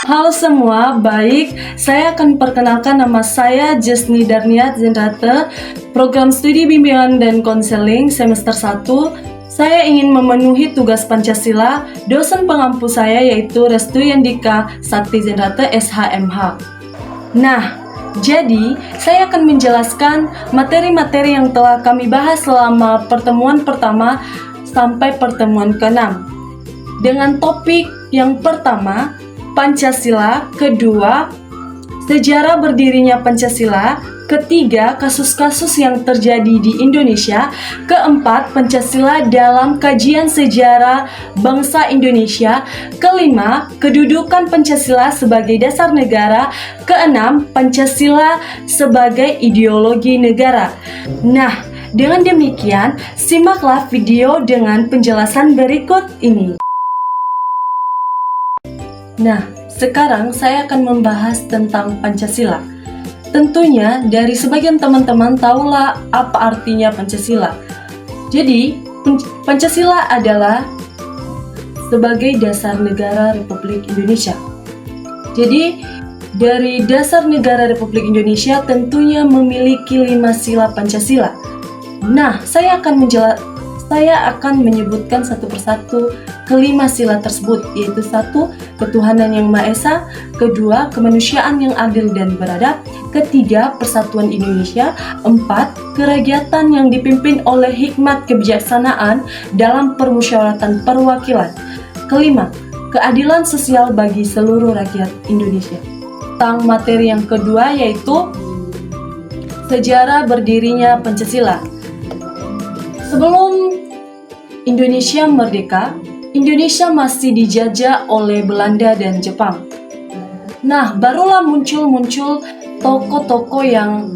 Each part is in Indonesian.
Halo semua, baik. Saya akan perkenalkan nama saya Jesni Darniat Zenrate, program studi bimbingan dan konseling semester 1. Saya ingin memenuhi tugas Pancasila. Dosen pengampu saya yaitu Restu Yandika Sakti Zenrate SHMH. Nah, jadi saya akan menjelaskan materi-materi yang telah kami bahas selama pertemuan pertama sampai pertemuan ke-6. Dengan topik yang pertama, Pancasila, kedua, sejarah berdirinya Pancasila, ketiga, kasus-kasus yang terjadi di Indonesia, keempat, Pancasila dalam kajian sejarah bangsa Indonesia, kelima, kedudukan Pancasila sebagai dasar negara, keenam, Pancasila sebagai ideologi negara. Nah, dengan demikian, simaklah video dengan penjelasan berikut ini. Nah, sekarang saya akan membahas tentang Pancasila. Tentunya dari sebagian teman-teman tahulah apa artinya Pancasila. Jadi, Pancasila adalah sebagai dasar negara Republik Indonesia. Jadi, dari dasar negara Republik Indonesia tentunya memiliki 5 sila Pancasila. Nah, saya akan menyebutkan satu persatu kelima sila tersebut, yaitu 1. Ketuhanan yang Maha Esa, kedua, kemanusiaan yang adil dan beradab, ketiga, persatuan Indonesia, 4, kerakyatan yang dipimpin oleh hikmat kebijaksanaan dalam permusyawaratan perwakilan, kelima, keadilan sosial bagi seluruh rakyat Indonesia. Tentang materi yang kedua yaitu sejarah berdirinya Pancasila. Sebelum Indonesia merdeka, Indonesia masih dijajah oleh Belanda dan Jepang. Nah, barulah muncul tokoh-tokoh yang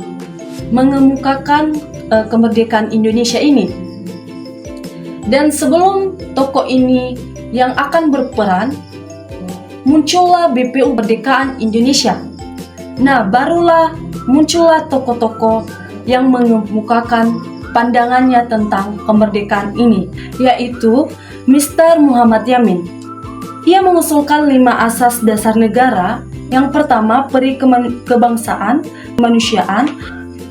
mengemukakan kemerdekaan Indonesia ini. Dan sebelum tokoh ini yang akan berperan, muncullah BPU Kemerdekaan Indonesia. Nah, barulah muncullah tokoh-tokoh yang mengemukakan pandangannya tentang kemerdekaan ini, yaitu Mr. Muhammad Yamin. Ia mengusulkan 5 asas dasar negara. Yang pertama, peri kebangsaan, kemanusiaan,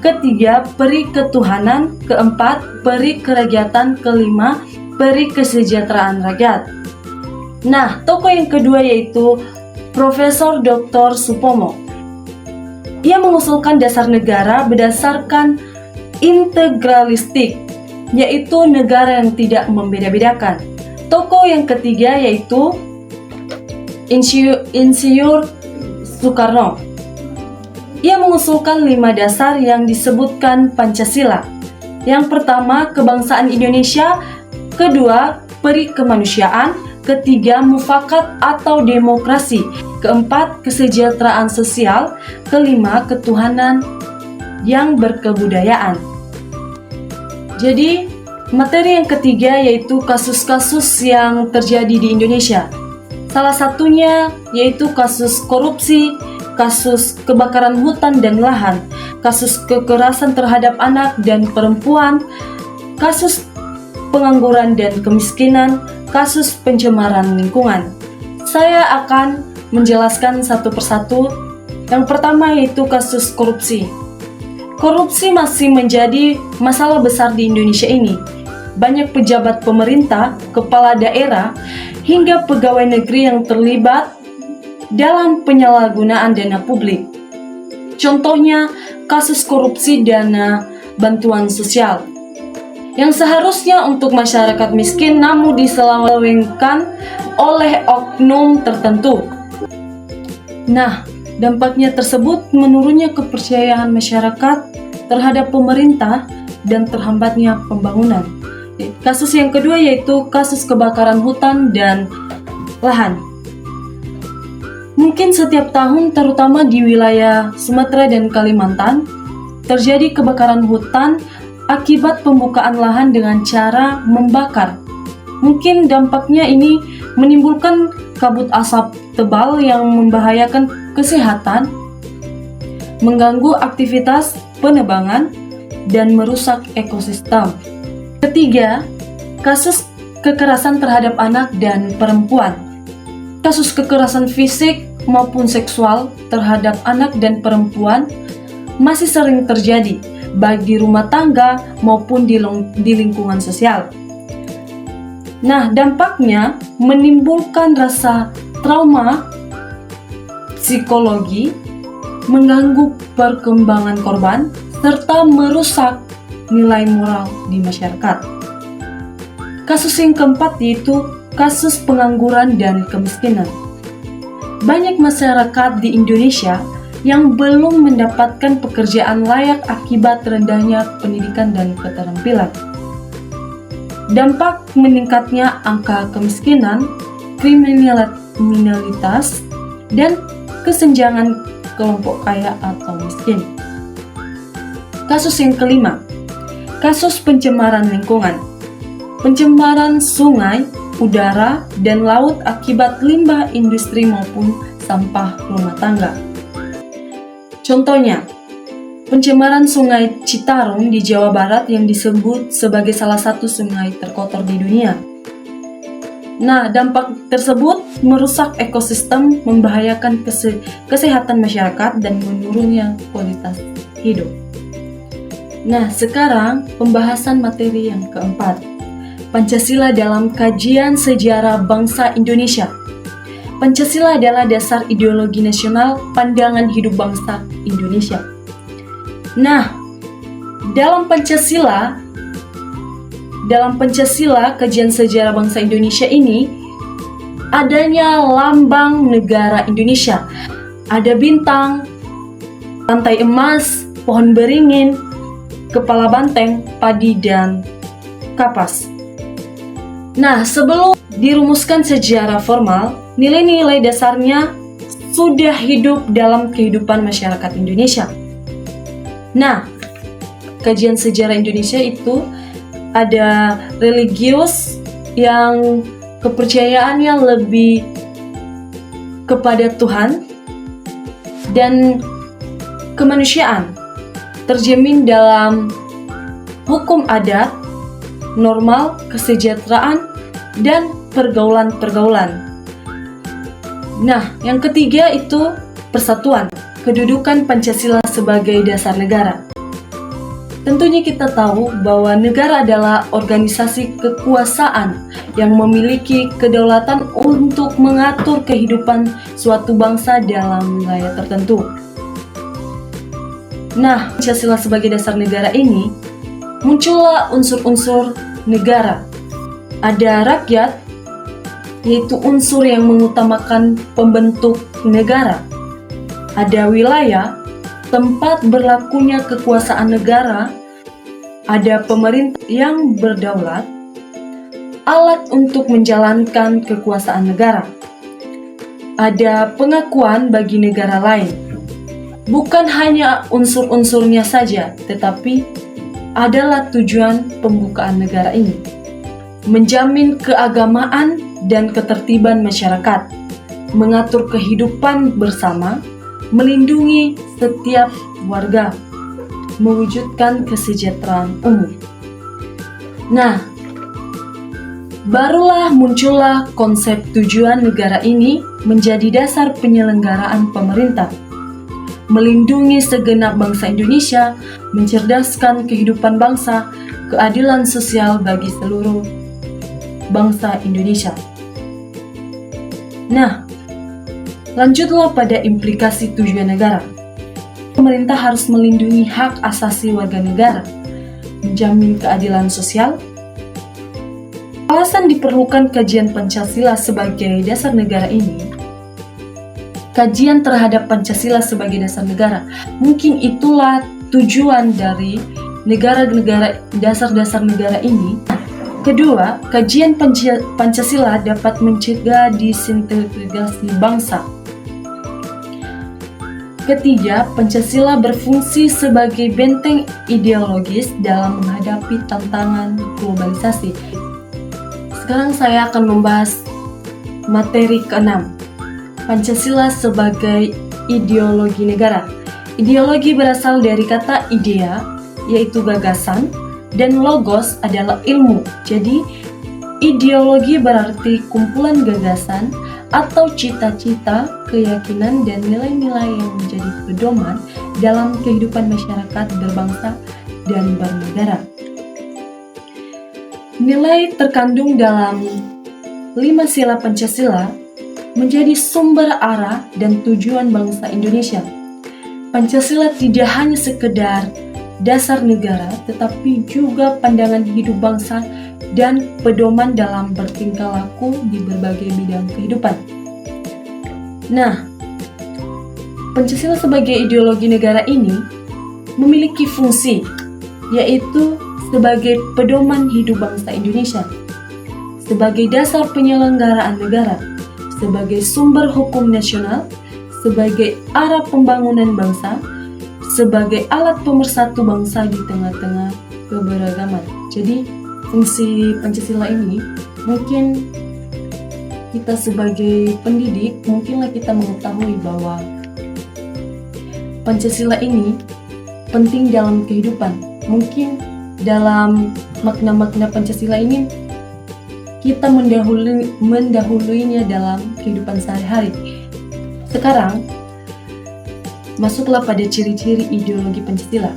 ketiga, peri ketuhanan, keempat, peri kerakyatan, kelima, peri kesejahteraan rakyat. Nah, tokoh yang kedua yaitu Profesor Dr. Supomo. Ia mengusulkan dasar negara berdasarkan integralistik, yaitu negara yang tidak membeda-bedakan. Tokoh yang ketiga yaitu Insinyur Soekarno. Ia mengusulkan 5 dasar yang disebutkan Pancasila. Yang pertama, kebangsaan Indonesia, kedua, peri kemanusiaan, ketiga, mufakat atau demokrasi, keempat, kesejahteraan sosial, kelima, ketuhanan yang berkebudayaan. Jadi, materi yang ketiga yaitu kasus-kasus yang terjadi di Indonesia. Salah satunya yaitu kasus korupsi, kasus kebakaran hutan dan lahan, kasus kekerasan terhadap anak dan perempuan, kasus pengangguran dan kemiskinan, kasus pencemaran lingkungan. Saya akan menjelaskan satu persatu. Yang pertama yaitu kasus korupsi. Korupsi masih menjadi masalah besar di Indonesia ini. Banyak pejabat pemerintah, kepala daerah, hingga pegawai negeri yang terlibat dalam penyalahgunaan dana publik. Contohnya, kasus korupsi dana bantuan sosial yang seharusnya untuk masyarakat miskin namun diselewengkan oleh oknum tertentu. Nah, dampaknya tersebut menurunnya kepercayaan masyarakat terhadap pemerintah dan terhambatnya pembangunan. Kasus yang kedua yaitu kasus kebakaran hutan dan lahan. Mungkin setiap tahun, terutama di wilayah Sumatera dan Kalimantan, terjadi kebakaran hutan akibat pembukaan lahan dengan cara membakar. Mungkin dampaknya ini menimbulkan kabut asap tebal yang membahayakan kesehatan, mengganggu aktivitas penebangan, dan merusak ekosistem. Ketiga, kasus kekerasan terhadap anak dan perempuan. Kasus kekerasan fisik maupun seksual terhadap anak dan perempuan masih sering terjadi, baik di rumah tangga maupun di lingkungan sosial. Nah, dampaknya menimbulkan rasa trauma psikologi, mengganggu perkembangan korban, serta merusak nilai moral di masyarakat. Kasus yang keempat yaitu kasus pengangguran dan kemiskinan. Banyak masyarakat di Indonesia yang belum mendapatkan pekerjaan layak akibat rendahnya pendidikan dan keterampilan. Dampak meningkatnya angka kemiskinan, kriminalitas, dan kesenjangan kelompok kaya atau miskin. Kasus yang kelima, kasus pencemaran lingkungan. Pencemaran sungai, udara, dan laut akibat limbah industri maupun sampah rumah tangga. Contohnya, pencemaran Sungai Citarum di Jawa Barat yang disebut sebagai salah satu sungai terkotor di dunia. Nah, dampak tersebut merusak ekosistem, membahayakan kesehatan masyarakat, dan menurunnya kualitas hidup. Nah, sekarang pembahasan materi yang keempat. Pancasila dalam kajian sejarah bangsa Indonesia. Pancasila adalah dasar ideologi nasional pandangan hidup bangsa Indonesia. Nah, dalam Pancasila kajian sejarah bangsa Indonesia ini adanya lambang negara Indonesia. Ada bintang, lantai emas, pohon beringin, kepala banteng, padi, dan kapas. Nah, sebelum dirumuskan sejarah formal, nilai-nilai dasarnya sudah hidup dalam kehidupan masyarakat Indonesia. Nah, kajian sejarah Indonesia itu ada religius yang kepercayaannya lebih kepada Tuhan, dan kemanusiaan tercermin dalam hukum adat, normal, kesejahteraan, dan pergaulan-pergaulan. Nah, yang ketiga itu persatuan. Kedudukan Pancasila sebagai dasar negara. Tentunya kita tahu bahwa negara adalah organisasi kekuasaan yang memiliki kedaulatan untuk mengatur kehidupan suatu bangsa dalam wilayah tertentu. Nah, Pancasila sebagai dasar negara ini muncullah unsur-unsur negara. Ada rakyat, yaitu unsur yang mengutamakan pembentuk negara. Ada wilayah, tempat berlakunya kekuasaan negara. Ada pemerintah yang berdaulat, alat untuk menjalankan kekuasaan negara. Ada pengakuan bagi negara lain. Bukan hanya unsur-unsurnya saja, tetapi adalah tujuan pembukaan negara ini. Menjamin keagamaan dan ketertiban masyarakat, mengatur kehidupan bersama, melindungi setiap warga, mewujudkan kesejahteraan umum. Nah, barulah muncullah konsep tujuan negara ini menjadi dasar penyelenggaraan pemerintah, melindungi segenap bangsa Indonesia, mencerdaskan kehidupan bangsa, keadilan sosial bagi seluruh bangsa Indonesia. Nah, lanjutlah pada implikasi tujuan negara. Pemerintah harus melindungi hak asasi warga negara, menjamin keadilan sosial. Alasan diperlukan kajian Pancasila sebagai dasar negara ini, kajian terhadap Pancasila sebagai dasar negara, mungkin itulah tujuan dari negara-negara dasar-dasar negara ini. Kedua, kajian Pancasila dapat mencegah disintegrasi bangsa. Ketiga, Pancasila berfungsi sebagai benteng ideologis dalam menghadapi tantangan globalisasi. Sekarang saya akan membahas materi ke-6. Pancasila sebagai ideologi negara. Ideologi berasal dari kata idea, yaitu gagasan, dan logos adalah ilmu. Jadi, ideologi berarti kumpulan gagasan atau cita-cita, keyakinan, dan nilai-nilai yang menjadi pedoman dalam kehidupan masyarakat berbangsa dan bernegara. Nilai terkandung dalam 5 sila Pancasila menjadi sumber arah dan tujuan bangsa Indonesia. Pancasila tidak hanya sekedar dasar negara, tetapi juga pandangan hidup bangsa dan pedoman dalam bertingkah laku di berbagai bidang kehidupan. Nah, Pancasila sebagai ideologi negara ini memiliki fungsi, yaitu sebagai pedoman hidup bangsa Indonesia, sebagai dasar penyelenggaraan negara, sebagai sumber hukum nasional, sebagai arah pembangunan bangsa, sebagai alat pemersatu bangsa di tengah-tengah keberagaman. Jadi, fungsi Pancasila ini mungkin kita sebagai pendidik, mungkinlah kita mengetahui bahwa Pancasila ini penting dalam kehidupan. Mungkin dalam makna-makna Pancasila ini kita mendahuluinya dalam kehidupan sehari-hari. Sekarang, masuklah pada ciri-ciri ideologi Pancasila.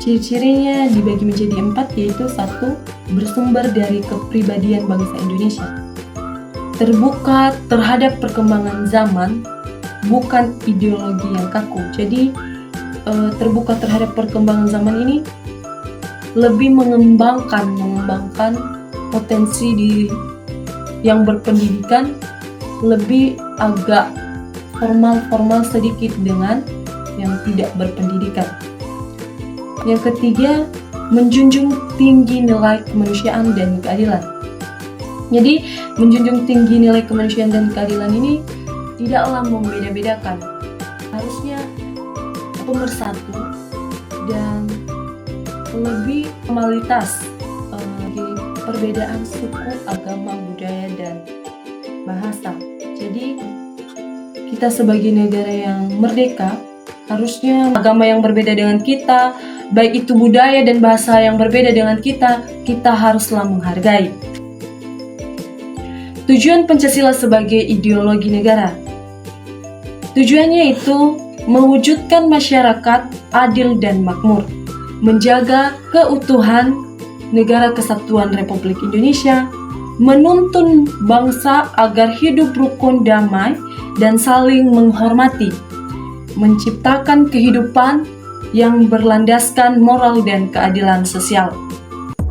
Ciri-cirinya dibagi menjadi 4, yaitu 1. Bersumber dari kepribadian bangsa Indonesia. Terbuka terhadap perkembangan zaman, bukan ideologi yang kaku. Jadi, terbuka terhadap perkembangan zaman ini lebih mengembangkan potensi yang berpendidikan, lebih agak formal sedikit dengan yang tidak berpendidikan. Yang ketiga, menjunjung tinggi nilai kemanusiaan dan keadilan. Jadi, menjunjung tinggi nilai kemanusiaan dan keadilan ini tidaklah membeda-bedakan. Harusnya pemersatu dan lebih formalitas perbedaan suku, agama, budaya, dan bahasa. Jadi, kita sebagai negara yang merdeka, harusnya agama yang berbeda dengan kita, baik itu budaya dan bahasa yang berbeda dengan kita haruslah menghargai. Tujuan Pancasila sebagai ideologi negara. Tujuannya itu mewujudkan masyarakat adil dan makmur, menjaga keutuhan Negara Kesatuan Republik Indonesia, menuntun bangsa agar hidup rukun, damai, dan saling menghormati, menciptakan kehidupan yang berlandaskan moral dan keadilan sosial.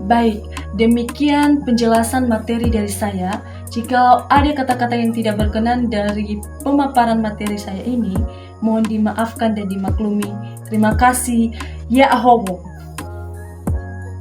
Baik, demikian penjelasan materi dari saya. Jika ada kata-kata yang tidak berkenan dari pemaparan materi saya ini, mohon dimaafkan dan dimaklumi. Terima kasih. Ya ahowo.